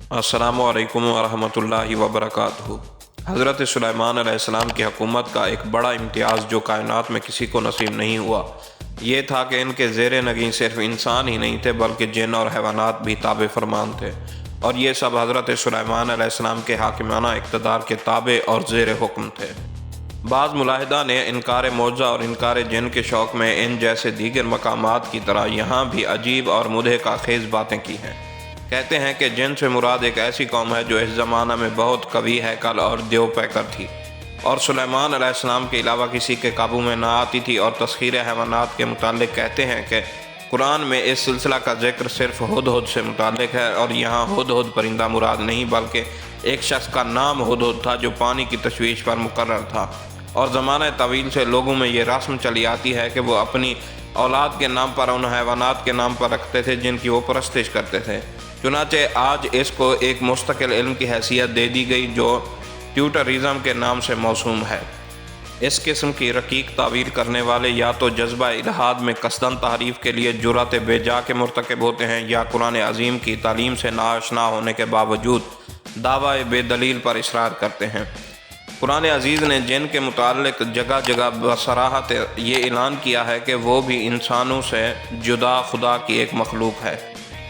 السلام علیکم ورحمۃ اللہ وبرکاتہ۔ حضرت سلیمان علیہ السلام کی حکومت کا ایک بڑا امتیاز جو کائنات میں کسی کو نصیب نہیں ہوا یہ تھا کہ ان کے زیر نگین صرف انسان ہی نہیں تھے بلکہ جن اور حیوانات بھی تابع فرمان تھے، اور یہ سب حضرت سلیمان علیہ السلام کے حاکمانہ اقتدار کے تابع اور زیر حکم تھے۔ بعض ملاحدہ نے انکار معجزہ اور انکار جن کے شوق میں ان جیسے دیگر مقامات کی طرح یہاں بھی عجیب اور مضحکہ خیز باتیں کی ہیں۔ کہتے ہیں کہ جن سے مراد ایک ایسی قوم ہے جو اس زمانہ میں بہت قوی ہیکل اور دیو پیکر تھی اور سلیمان علیہ السلام کے علاوہ کسی کے قابو میں نہ آتی تھی، اور تسخیر حیوانات کے متعلق کہتے ہیں کہ قرآن میں اس سلسلہ کا ذکر صرف ہدہد سے متعلق ہے، اور یہاں ہدہد پرندہ مراد نہیں بلکہ ایک شخص کا نام ہدہد تھا جو پانی کی تشویش پر مقرر تھا، اور زمانہ طویل سے لوگوں میں یہ رسم چلی آتی ہے کہ وہ اپنی اولاد کے نام پر ان حیوانات کے نام پر رکھتے تھے جن کی وہ پرستش کرتے تھے۔ چنانچہ آج اس کو ایک مستقل علم کی حیثیت دے دی گئی جو ٹیوٹرزم کے نام سے موسوم ہے۔ اس قسم کی رقیق تعبیر کرنے والے یا تو جذبہ الہاد میں قصداً تحریف کے لیے جرأت بے جا کے مرتکب ہوتے ہیں، یا قرآن عظیم کی تعلیم سے ناآشنا ہونے کے باوجود دعوی بے دلیل پر اصرار کرتے ہیں۔ قرآن عزیز نے جن کے متعلق جگہ جگہ بصراحت یہ اعلان کیا ہے کہ وہ بھی انسانوں سے جدا خدا کی ایک مخلوق ہے۔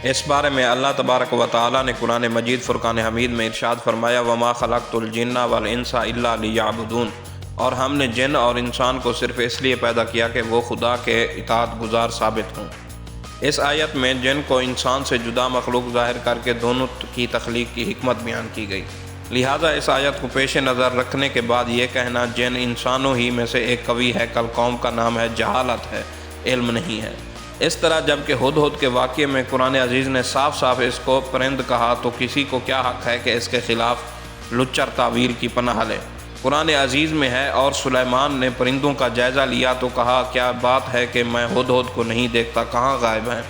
اس بارے میں اللہ تبارک و تعالیٰ نے قرآن مجید فرقان حمید میں ارشاد فرمایا، وَمَا خَلَقْتُ الْجِنَّ وَالْإِنسَ إِلَّا لِيَعْبُدُونَ، اور ہم نے جن اور انسان کو صرف اس لیے پیدا کیا کہ وہ خدا کے اطاعت گزار ثابت ہوں۔ اس آیت میں جن کو انسان سے جدا مخلوق ظاہر کر کے دونوں کی تخلیق کی حکمت بیان کی گئی، لہٰذا اس آیت کو پیش نظر رکھنے کے بعد یہ کہنا جن انسانوں ہی میں سے ایک قوی ہیکل قوم کا نام ہے جہالت ہے، علم نہیں ہے۔ اس طرح جب کہ ہدہد کے واقعے میں قرآن عزیز نے صاف صاف اس کو پرند کہا تو کسی کو کیا حق ہے کہ اس کے خلاف لچر تعبیر کی پناہ لے؟ قرآن عزیز میں ہے، اور سلیمان نے پرندوں کا جائزہ لیا تو کہا کیا بات ہے کہ میں ہدہد کو نہیں دیکھتا، کہاں غائب ہیں؟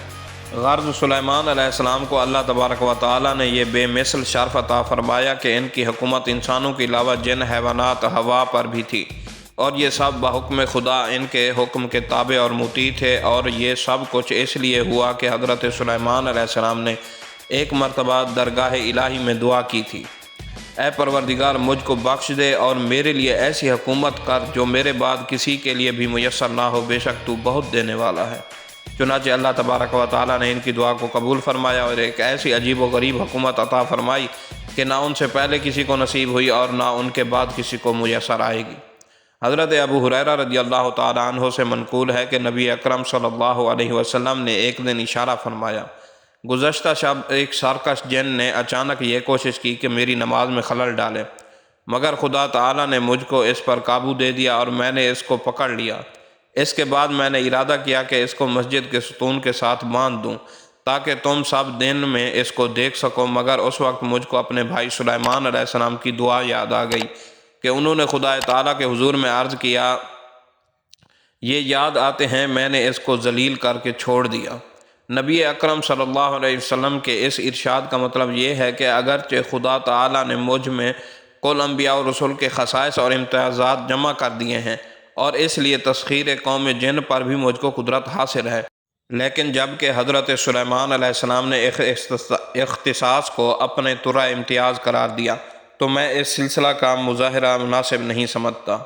غرض سلیمان علیہ السلام کو اللہ تبارک و تعالیٰ نے یہ بے مثل شرف عطا فرمایا کہ ان کی حکومت انسانوں کے علاوہ جن حیوانات ہوا پر بھی تھی، اور یہ سب بحکم خدا ان کے حکم کے تابع اور مطیع تھے، اور یہ سب کچھ اس لیے ہوا کہ حضرت سلیمان علیہ السلام نے ایک مرتبہ درگاہ الہی میں دعا کی تھی، اے پروردگار مجھ کو بخش دے اور میرے لیے ایسی حکومت کر جو میرے بعد کسی کے لیے بھی میسر نہ ہو، بے شک تو بہت دینے والا ہے۔ چنانچہ اللہ تبارک و تعالیٰ نے ان کی دعا کو قبول فرمایا اور ایک ایسی عجیب و غریب حکومت عطا فرمائی کہ نہ ان سے پہلے کسی کو نصیب ہوئی اور نہ ان کے بعد کسی کو میسر آئے گی۔ حضرت ابو ہریرہ رضی اللہ تعالیٰ عنہ سے منقول ہے کہ نبی اکرم صلی اللہ علیہ وسلم نے ایک دن اشارہ فرمایا، گزشتہ شب ایک سرکش جن نے اچانک یہ کوشش کی کہ میری نماز میں خلل ڈالے، مگر خدا تعالیٰ نے مجھ کو اس پر قابو دے دیا اور میں نے اس کو پکڑ لیا۔ اس کے بعد میں نے ارادہ کیا کہ اس کو مسجد کے ستون کے ساتھ باندھ دوں تاکہ تم سب دن میں اس کو دیکھ سکو، مگر اس وقت مجھ کو اپنے بھائی سلیمان علیہ السلام کی دعا یاد آ گئی کہ انہوں نے خدا تعالیٰ کے حضور میں عرض کیا، یہ یاد آتے ہیں میں نے اس کو ذلیل کر کے چھوڑ دیا۔ نبی اکرم صلی اللہ علیہ وسلم کے اس ارشاد کا مطلب یہ ہے کہ اگرچہ خدا تعالیٰ نے مجھ میں کل انبیاء و رسول کے خصائص اور امتیازات جمع کر دیے ہیں، اور اس لیے تسخیر قوم جن پر بھی مجھ کو قدرت حاصل ہے، لیکن جب کہ حضرت سلیمان علیہ السلام نے اختصاص کو اپنے ترا امتیاز قرار دیا تو میں اس سلسلہ کا مظاہرہ مناسب نہیں سمجھتا۔